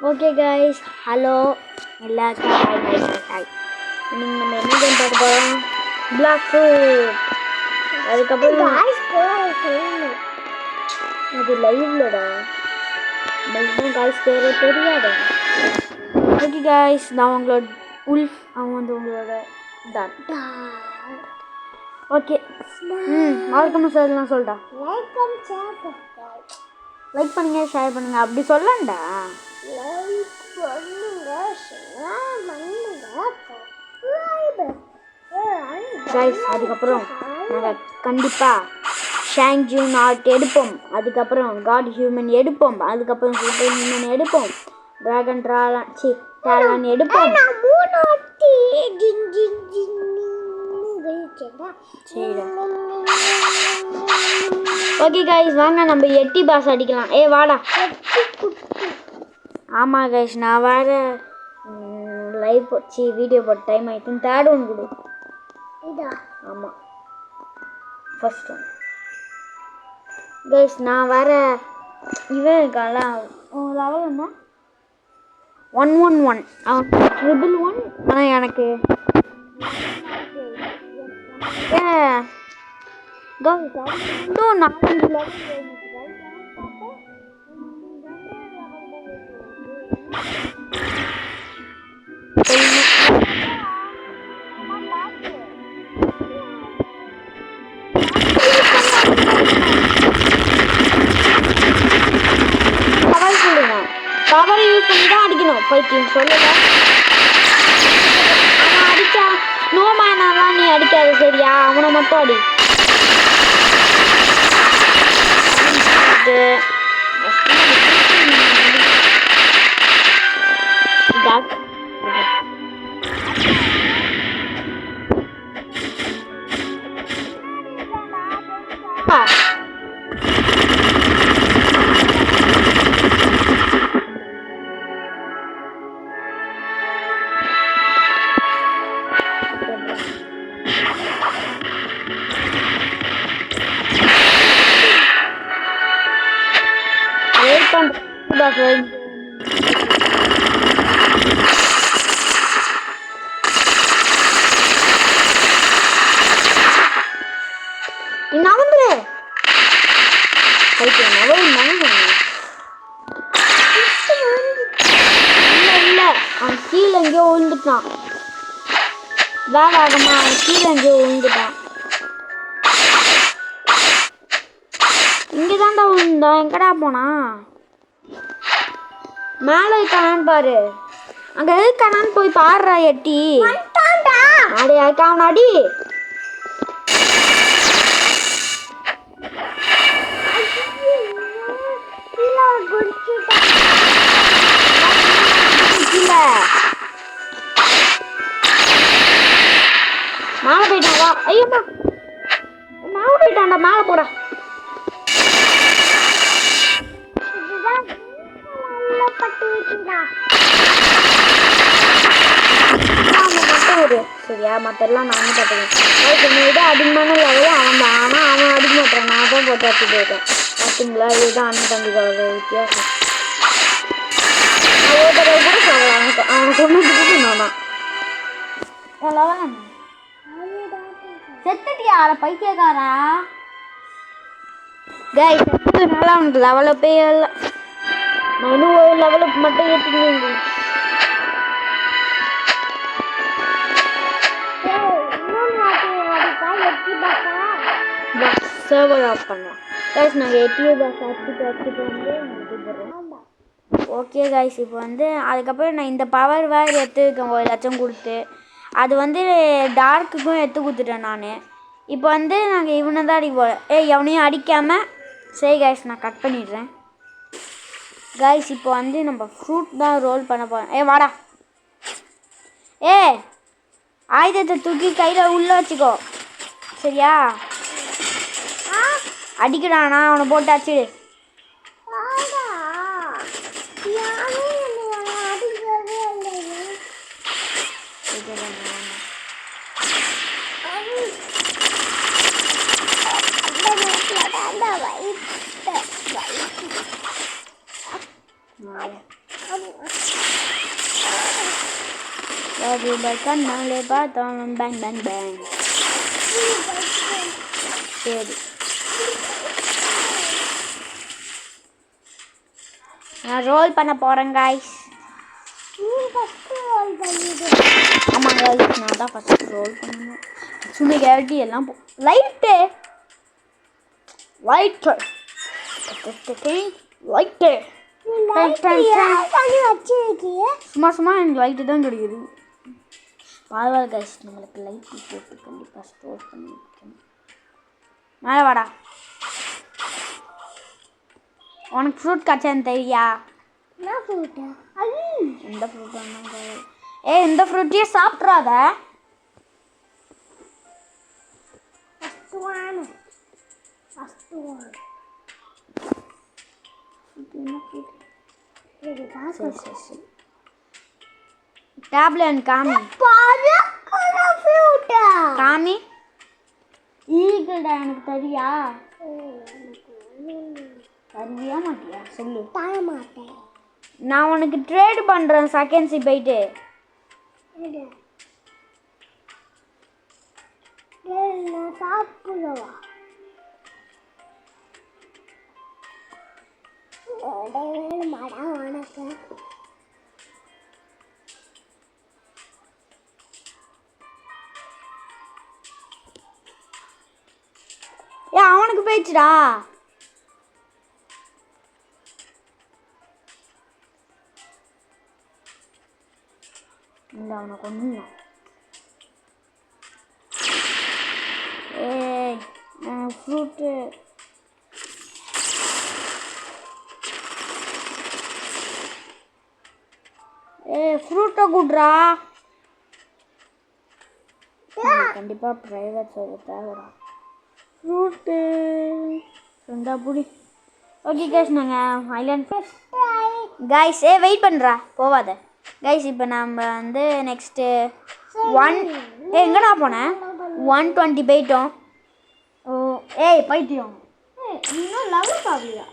Okay guys, hello எல்லாருக்கும் ஹாய். இன்னைக்கு நம்ம என்ன கேம் பார்க்க போகிறோம்? Black food. அதுக்கப்புறம் அது லைவ்லடா, லைவ்தான் காய்ஸ் பேரே தெரியாதா? ஓகே காய்ஸ், நான் உங்களோட உல்ஃப், அவன் வந்து உங்களோட தான். ஓகே, வணக்கம் சொல்லலாம் சொல்லிட்டா. லைக் பண்ணுங்க, ஷேர் பண்ணுங்க, அப்படி சொல்லண்டா. கைஸ், அதுக்கப்புறம் நாங்கள் கண்டிப்பாக ஷாங்ஜூன் ஆர்ட் எடுப்போம், அதுக்கப்புறம் காட் ஹியூமன் எடுப்போம், அதுக்கப்புறம் சூப்பர் ஹியூமன் எடுப்போம், டிராகன் டாலான் எடுப்போம். ஓகே கைஸ், வாங்க நம்ம எட்டி பாஸ் அடிக்கலாம். வாடா. ஆமாம் கைஸ், நான் வேறு லைவ் போச்சு, வீடியோ போட்ட டைம் ஆகிட்டு. தேர்ட் ஒன் கொடு. ஆமாம், ஃபர்ஸ்ட் ஒன் கைஸ். நான் வேறு இவன் இருக்கான்ல, லெவல் என்ன 111, அவன் 111. ஆனால் எனக்கு இன்னும் 4 லெவல். பவர் யூஸ் பண்ணி தான் அடிக்கணும். பைத்தியம் சொல்லல. அவன் அடிச்சா ஸ்னோமேனெல்லாம் நீ அடிக்காது சரியா? அவனை மட்டும் அடி. அவன் கீழே எங்கேயோ விழுந்துட்டான். வேகமா அவன் கீழே எங்கேயோ விழுந்துட்டான். இங்கதான்டா விழுந்தான். எங்கடா போனா? மேலே இருக்கானான்னு பாரு. அங்க இருக்கானான்னு போய் பாடுறா எட்டி. அடி அவன் அடி. மேலே போயிட்டான். ஐயோப்பா, மேலே போயிட்டான்டா. மேலே போடா. சரியா? மற்றெல்லாம் நானும் பார்த்துக்கேன். விட அதிகமான லெவலும் அவன் தான். ஆனால் அவன் அடிக்க மாட்டான். நான் தான் போட்டு வச்சு போயிட்டேன். பார்த்தீங்களா? இதுதான் அண்ணன் தம்பி கலவை வித்தியாசம். நான் ஒரு தடவை கூட சொல்லலாம். அவனை கொண்டு நானா செத்துட்டியா பைத்தியக்காரா? கை செத்துனால அவனுக்கு லெவலப்பே இல்லை. நான் இன்னும் ஒரு லெவலுக்கு மட்டும் ஏற்றிக்கிங்க. சர்வர் ஆஃப் பண்ணலாம் கைஸ். நாங்கள் எட்டியோ பாஸ் அடிச்சுட்டு வந்து ஓகே கைஸ். இப்போ வந்து அதுக்கப்புறம் நான் இந்த பவர் வேறு எடுத்துருக்கேன் 1 லட்சம் கொடுத்து. அது வந்து டார்க்குக்கும் எடுத்து கொடுத்துட்டேன் நான். இப்போ வந்து நாங்கள் இவனை தான் அடிக்க போகிறேன். எவனையும் அடிக்காமல் சரி கைஸ், நான் கட் பண்ணிடுறேன் கைஸ். இப்போ வந்து நம்ம ஃப்ரூட் தான் ரோல் பண்ண போகிறோம். வாடா. ஆயுதத்தை தூக்கி கையில் உள்ளே வச்சுக்கோ சரியா? அடிக்கிறானா? அவனை போட்டு அடிச்சிடு. ரூபாய் கண்ணாலே பார்த்தோம் பேங் பேங் பேங். சரி நான் ரோல் பண்ண போகிறேன் காய்ஸ். ஆமாம் காய்ஸ் நான் தான் ஃபஸ்ட்டு ரோல் பண்ணணும். சும்மா கேட்டி எல்லாம் லைட்டு லைட்டு லைட்டு சும்மா சும்மா எனக்கு லைட்டு தான் கிடைக்குது. பரவாயில்ல கைஸ் நம்மளுக்கு லைட்டு போட்டு கண்டிப்பாக ஸ்டோர் பண்ணி வைக்கணும். மேலே வாடா. உனக்கு ஃப்ரூட் கச்சான்னு தெரியா? எந்த ஃப்ரூட் வேணாலும் இந்த ஃப்ரூட்டையே சாப்பிட்றாத. டேப்லெட் காமி காமி ஈகடா எனக்கு தெரியா? தருவியா மாட்டியா சொல்லு. தர மாட்டேன். நான் உனக்கு ட்ரேட் பண்ணுறேன் செகண்ட்ஸி போயிட்டு. சாப்பிடுவா வணக்கம். அவனுக்கு போயிடுச்சுடா. இல்லை அவனை கொண்டு ஃப்ரூட்டு ஃப்ரூட்டை கூட்றா. கண்டிப்பாக ப்ரைவேட் சர்வர் தேவைடா. ஃப்ரூட்டு ரெண்டா புடி. ஓகே கைஸ் நாங்கள் ஐலாண்ட் கைஸ் வெயிட் பண்ணுறா போவாத கைஸ். இப்போ நம்ம வந்து நெக்ஸ்ட்டு எங்கடா போனேன் 120 போயிட்டோம். போயிட்டியோம் இன்னும் லெவல் பாக்கலையா?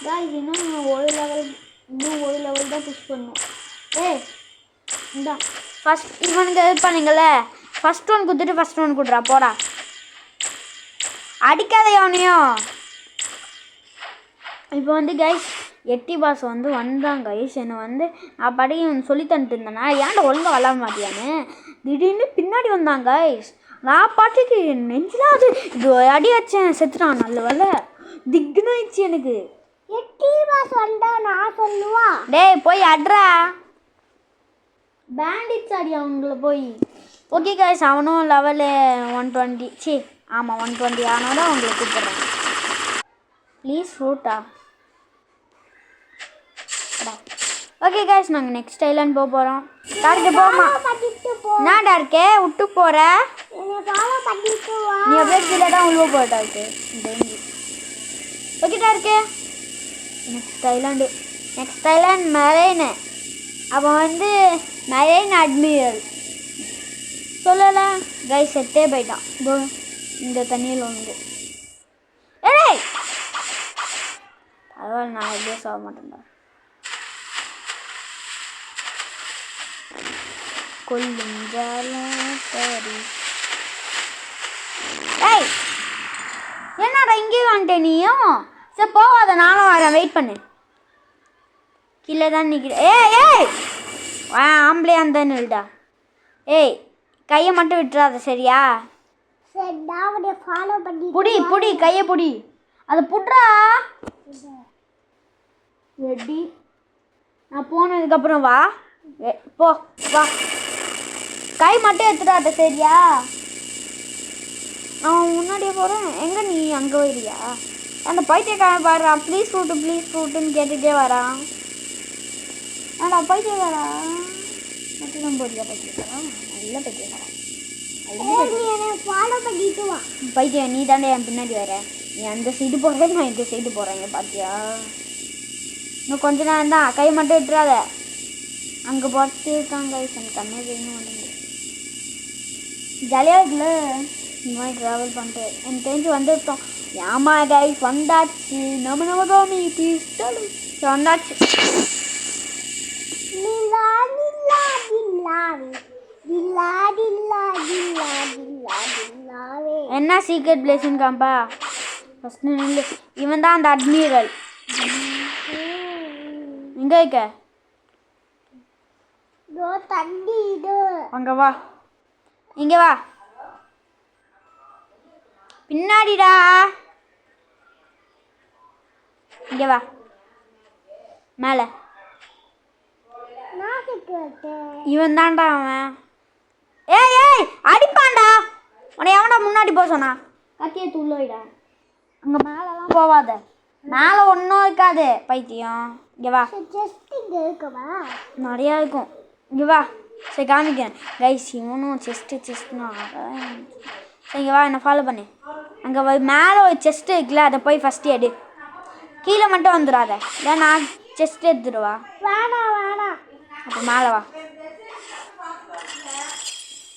கைஸ் இன்னும் ஒரு லெவல் தான் புஷ் பண்ணும். இந்தா ஃபஸ்ட் இவனுக்கு ஹெல்ப் பண்ணுங்கள. ஃபஸ்ட் ஒன் குத்துட்டு ஃபஸ்ட் ஒன் கொடுறா போடா. அடிக்காத எவனையும். இப்போ வந்து கைஸ் எட்டி பாஸ் வந்து வந்தாங்க கைஸ். என்னை வந்து நான் படிக்க சொல்லி தந்துட்டு இருந்தேன்னா ஏன்டா ஒழுங்காக விளாட மாட்டியான்னு திடீர்னு பின்னாடி வந்தாங்க கைஸ். நான் பாட்டுக்கு நெஞ்சில் அது இது அடி வச்சேன் செத்துட்டான். நல்ல வேலை திக்குனாயிடுச்சு எனக்கு. எட்டி பாஸ் வந்தா நான் சொல்லுவா டேய் போய் அட்ரா பேண்டிட்ஸ் அடி அவங்கள போய். ஓகே கைஸ் அவனும் லெவலு 120 ஆமாம் 120 ஆனோட அவங்களை கூப்பிட்றேன். ப்ளீஸ் ஃப்ரூட்டா. ஓகே கைஸ் நாங்கள் நெக்ஸ்ட் ஐலாண்ட் போக போகிறோம். டார்க்கு போமா நான் டார்க்கே விட்டு போகிற நீ அப்படியே கீழே தான் உள்ள போட்டாருக்கு. Okay dark next island marine. அப்போ வந்து மெரைன் அட்மிரல் சொல்லலை கைஸ் செட்டே போயிட்டான். இந்த தண்ணியில் வந்து பரவாயில்ல நான் எப்படியே சாக மாட்டேன்டா. என்னடா இங்கே வந்துட்டேன் நீயும்? சரி போவாத நானும் வரேன் வெயிட் பண்ணு. கீழே தான் நிற்கிறேன். ஆம்பளையா இருந்தான்னு இல்லடா. கையை மட்டும் விட்டுறாத சரியா? புடி கையை புடி. அதை புட்றா. ரெடி நான் போனதுக்கப்புறம் வா. போ வா. கை மட்டும் எடுத்துடாத சரியா? நான் முன்னாடியே போகிறேன். எங்கே நீ அங்கே போயிடுறியா? அந்த பைத்தியக்காரன் பாடுறான் ப்ளீஸ் ஃப்ரூட்டுன்னு கேட்டுகிட்டே வரான். ஆடா பைத்தியக்காரா மட்டும் தான் போறியா? பைத்தியக்காரா நல்ல பைத்தியக்காரா. பைத்தியம் நீ தாண்டே என் பின்னாடி வர. நீ அந்த சைடு போகிற நான் இந்த சைடு போகிறேங்க பார்த்தியா? இன்னும் கொஞ்ச நேரம் தான். கை மட்டும் விட்டுறாத. அங்கே பார்த்து இருக்காங்க எனக்கு கண்ணே வேணும் வந்து ஜாலியாக இருக்குல்ல இந்த மாதிரி ட்ராவல் பண்ணிட்டு. எனக்கு தெரிஞ்சு வந்துவிட்டோம். ஏமா கைஸ் வந்தாச்சு. நம்ம காமி பிஸ்டல் வந்தாச்சு. என்ன சீக்ரெட் பிளேஸ்ன்னு காம்பா ஃபர்ஸ்ட் நில்லு. இவன் தான் அந்த அட்மிரல். எங்க இருக்க? அங்க வா, இங்க வா, பின்னாடிடா, இங்க வா, மேல. இவன் தான்டா அவன். ஏய் ஏய் அடிப்பான்டா உன்னை. எவன்டா முன்னாடி போக சொன்னா? கத்தியை துள்ளிடா. அங்கே மேலெல்லாம் போவாத, மேலே ஒன்றும் இருக்காது பைத்தியம். இங்கே வா, நிறையா இருக்கும். இங்கே வா, சரி காமிக்கிறேன் கைஸ். இவனும் செஸ்ட்னா சரி இங்கே வா, என்னை ஃபாலோ பண்ணு. அங்கே மேலே ஒரு செஸ்ட்டு இருக்குல்ல, அதை போய் ஃபஸ்ட்டு எடு. கீழே மட்டும் வந்துடாத, இல்லை நான் செஸ்ட் எடுத்துடுவா. வேணாம் அப்போ மேலே வா,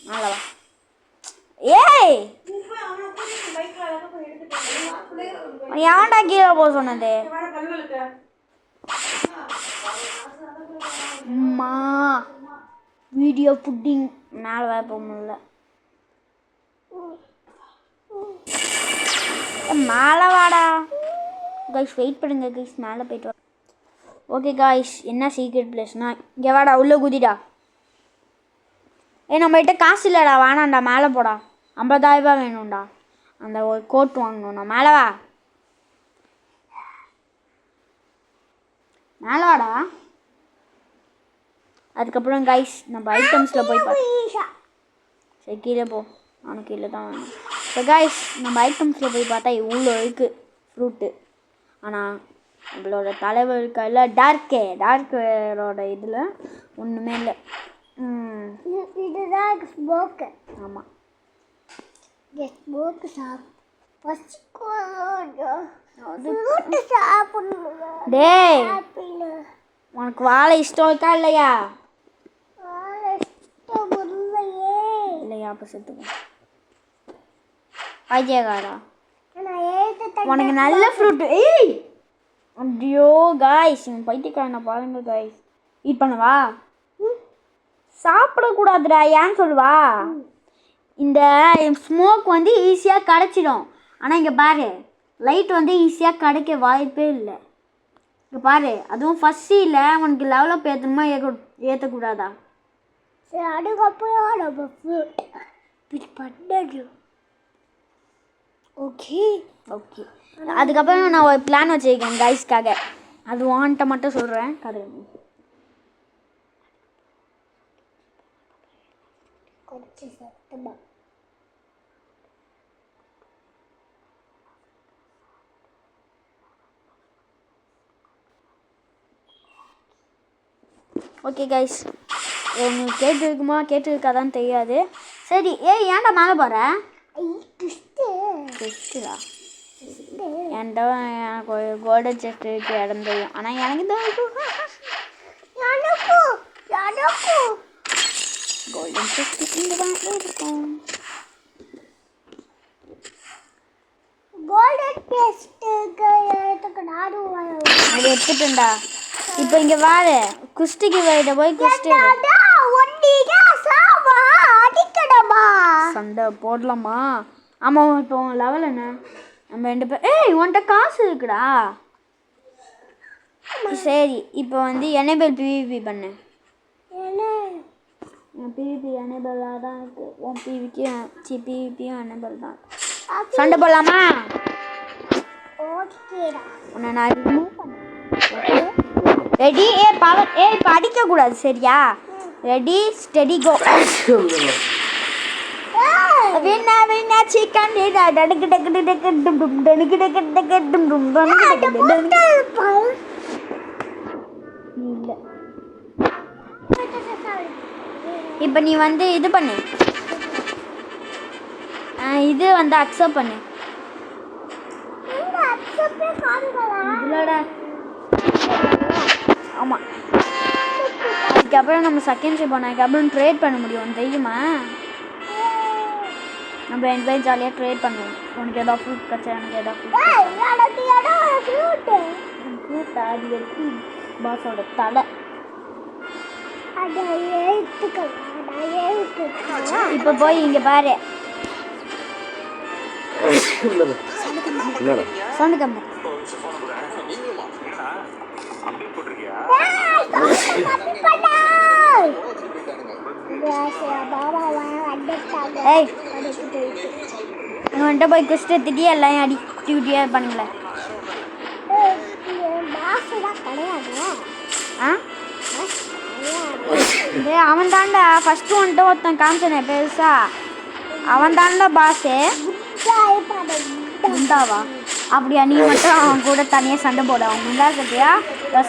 மேலே வா. ஏய் எவன்டா கீழே போக சொன்னது? அம்மா வீடியோ புட்டிங். மேலே வேற போக முடியல. மேலே வாடா கைஸ், வெயிட் பண்ணுங்க கைஸ், மேலே போயிட்டு வா. ஓகே கைஸ், என்ன சீக்ரெட் பிளேஸ்னா இங்கே வாடா, உள்ளே குதிடா. நம்மகிட்ட காசு இல்லைடா, வேணாண்டா, மேலே போடா. 50,000 ரூபாய் வேணும்டா, அந்த ஒரு கோட் வாங்கணும்டா. மேலே வா, மேலே வாடா. அதுக்கப்புறம் கைஸ் நம்ம ஐட்டம்ஸில் போய் பார்த்தா, சரி கீழே போ, நானும் கீழே தான் வேணும். இப்போ கைஸ் நம்ம ஐட்டம்ஸில் போய் பார்த்தா இவ்வளோ இருக்குது ஃப்ரூட்டு. ஆனால் நம்மளோட தலைவர் இருக்கல டார்க்கரோட இதில் ஒன்றுமே இல்லை. இதுதான் ஸ்மோக்கு. ஆமாம், ஸ்மோக்கு டேய் உனக்கு வாழை இஷ்டம் இருக்கா இல்லையா? இல்லையா, அப்போ செத்துக்கோ பைத்தியக்காரா. உனக்கு நல்ல ஃப்ரூட்டு. ஏய் அப்படியோ காய்ஸ், இவன் பைத்தியக்காரனை பாருங்க காய்ஸ். ஈட் பண்ணவா? சாப்பிடக்கூடாதுடா, ஏன்னு சொல்லுவா. இந்த ஸ்மோக் வந்து ஈஸியாக கிடச்சிடும். ஆனால் இங்கே பாரு, லைட் வந்து ஈஸியாக கிடைக்க வாய்ப்பே இல்லை. இங்கே பாரு, அதுவும் ஃபஸ்ட்டு இல்லை. உனக்கு லெவலப் ஏற்றணுமா ஏற்றக்கூடாதா? சரி அதுக்கப்புறம் நம்ம பண்ணது. ஓகே ஓகே, அதுக்கப்புறம் நான் ஒரு பிளான் வச்சுருக்கேன் கைஸ்க்காக. அது வான்ட்ட மட்டும் சொல்கிறேன் கதை. கொஞ்சம் சத்தமாக. ஓகே கைஸ், உங்களுக்கு கேட்டுருக்காதான்னு தெரியாது. சரி, ஏன்டா மேலே போகிற? செஸ்ட்டுடா, என்கிட்ட எனக்கு ஒரு கோல்டன் செஸ்ட் இருக்கு, இடம் தெரியும். ஆனால் எனக்கு தான் கோல்டன் செஸ்ட் இங்கே தான் இருக்கும். அது எடுத்துட்டேன்டா. இப்போ இங்கே வாரு, குஸ்டிக்கு போயிட்ட போய் குஸ்டி சண்டை போடலாமா? ஆமாம், இப்போ லெவல் என்ன? நம்ம 2 பேர். ஏய் உன்கிட்ட காசு இருக்குடா. சரி, இப்போ வந்து எனேபிள் பிவிபி பண்ணு. பிவிபி எனேபிளாக தான் இருக்குது. உன் பிவிபியும் எனேபிள் தான். சண்டை போடலாமா? உன்னை நான் ரிமூவ் பண்ணேன். ரெடி? பவர் இப்போ அடிக்கக்கூடாது சரியா? Ready steady go. வின்னா சிக்கன் இல்லை. இப்போ நீ வந்து இது பண்ணு, இது வந்து அக்செப்ட் பண்ணு. இல்லடா, ஆமாம். அதுக்கப்புறம் நம்ம செகண்ட் ஷிப் பண்ணதுக்கப்புறம் ட்ரேட் பண்ண முடியும் தெரியுமா? நம்ம 2 பேரும் ஜாலியாக ட்ரேட் பண்ணுவோம். உனக்கு ஏதாவது ஃப்ரூட் கிடச்சா எனக்கு ஏதாவது ஃப்ரூட் அது வெட்டி பாஸோட தலை. இப்போ போய் இங்கே பாரு சவுண்டு கம்மி. ஏய் வந்துட்டு போய் குஸ்ட் எடுத்துட்டு எல்லாம் அடி டியூட்டியாக பண்ணுங்களேன். ஆ அவன் தாண்டா ஃபஸ்ட்டு வந்துட்டு ஒருத்தன் காமிச்சனே பெருசா அவன் தாண்டா பாஸு. குண்டாவா? அப்படியா? நீ மட்டும் அவன் கூட தனியாக சண்டை போட. அவன் குண்டா சட்டியா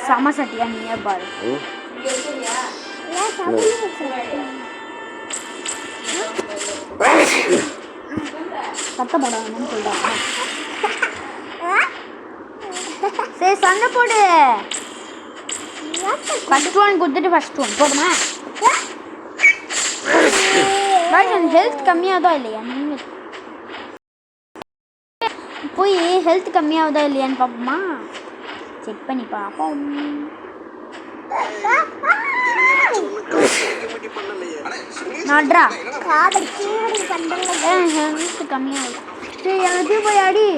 சம சட்டியா? நீயே பாரு. சத்தம் போடாதுன்னு சொல்றாங்க. சரி சண்டை போடு. ஃபர்ஸ்ட் ஒன் கொடுத்துட்டு ஃபர்ஸ்ட் ஒன் போடுமா? ஹெல்த் கம்மியாகுதா இல்லையா? நீங்கள் போய் ஹெல்த் கம்மியாகுதா இல்லையான்னு பார்ப்போமா? செக் பண்ணி பார்ப்போம். நாட்ரா ஹெல்த் கம்மியாகுது. சரி எல்லாத்தையும் போய் அடி.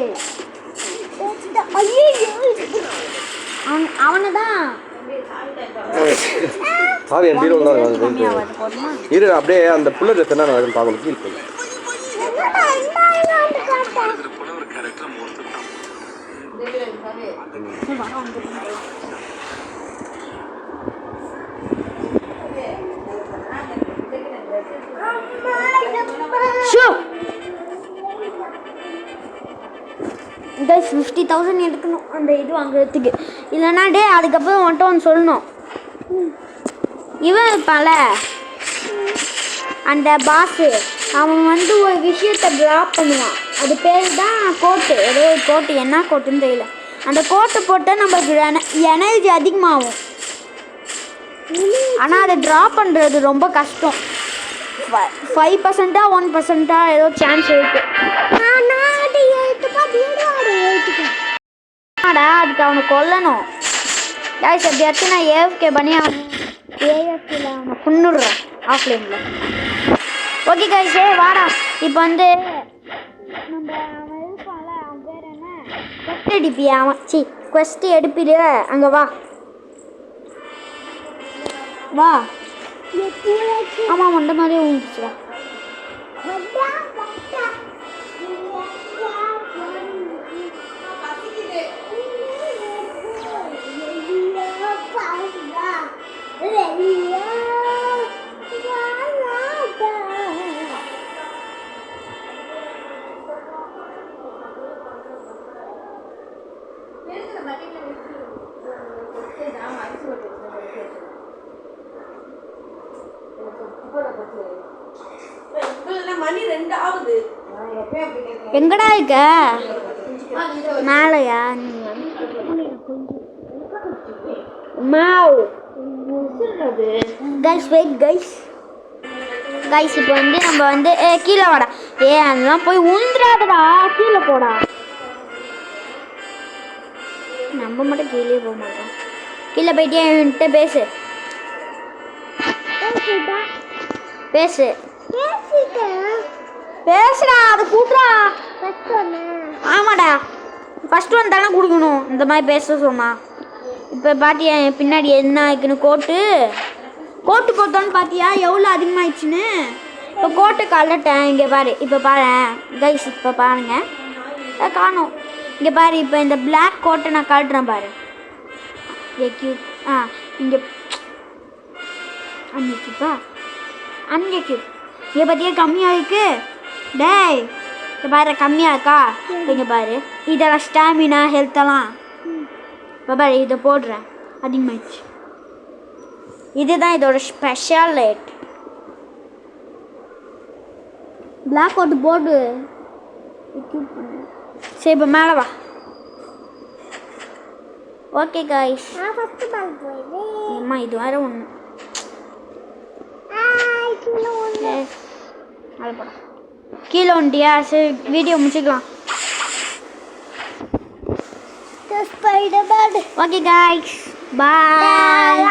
அவனை தான் சாவி என் பீரோல தான் இரு. அப்படியே அந்த புள்ள ட்ரெஸ் என்ன நடக்குன்னு பார்க்கணும். ஃபீல் பண்ணு. கைஸ் 50,000 எடுக்கணும் அந்த இது வாங்குறதுக்கு. இல்லைன்னா டே அதுக்கப்புறம் வந்துட்டு ஒன்று சொல்லணும். இவன் இருப்பான்ல அந்த பாஸு, அவன் வந்து ஒரு விஷயத்தை ட்ராப் பண்ணுவான். அது பேர் தான் கோட்டு. ஏதோ ஒரு கோட்டு, என்ன கோட்டுன்னு தெரியல. அந்த கோட்டை போட்டால் நம்மளுக்கு எனர்ஜி அதிகமாகும். ஆனால் அதை ட்ராப் பண்ணுறது ரொம்ப கஷ்டம். 5% 1% ஏதோ சான்ஸ் இருக்கு. அதுக்கு அவனை கொல்லணும். கைஸ் எப்படியாச்சும் நான் ஏஎஃப்கே பண்ணி ஏஎஃப்கேல அவனை கொன்னுடுறேன் ஆஃப்லைனில். ஓகே கைஸ் வாடா. இப்போ வந்து நம்ம அவன் இருப்பான்ல, அவன் பேர் என்ன, கொஸ்ட் அடிப்பியா? அவன் கொஸ்ட் எடுப்பிடு. அங்கே வா வா. ஆமாம் மண்ட மாதிரி ஊந்துச்சுடா. எங்கடா இருக்க? மேலையா? Guys wait guys. கைஸ் இப்போ வந்து நம்ம வந்து கீழே வாடா. அதெல்லாம் போய் உந்துடாதடா, கீழே போடா. நம்ம மட்டும் கீழே போக மாட்டோம். கீழே போயிட்டே என்கிட்ட பேசு பேசு பேசுடா. அது கூட்டுறா. ஆமாடா ஃபஸ்ட்டு ஒன் தானே கொடுக்கணும் இந்த மாதிரி பேச சொன்னா. இப்போ பாத்தியா என் பின்னாடி என்ன ஆயிக்குன்னு? கோட்டு போட்டோன்னு பார்த்தியா எவ்வளோ அதிகமாகிடுச்சுன்னு? இப்போ கோட்டை கலட்டேன். இங்கே பாரு. இப்போ பாரு கைஸ், இப்போ பாருங்க காணும். இங்கே பாரு. இப்போ இந்த பிளாக் கோட்டை நான் கலட்டுறேன் பாரு. கியூப். இங்கே அங்கே கியூப்பா? அங்கே கியூப். இங்கே பார்த்தியா கம்மியாக இருக்கு. டேய் இப்போ பாரு கம்மியாக இருக்கா? இங்கே பாரு. இதெல்லாம் ஸ்டாமினா ஹெல்த்தெல்லாம் இப்போ பாரு. இதை போடுறேன் அதிகமாகிடுச்சு. இதுதான் இதோட special light. Black out board. சரி இப்போ மேலே வா. Okay guys. அம்மா இது வேறு ஒன்று மேலே போட கீழே வந்துட்டியா? சரி வீடியோ முடிச்சுக்கலாம். Okay guys bye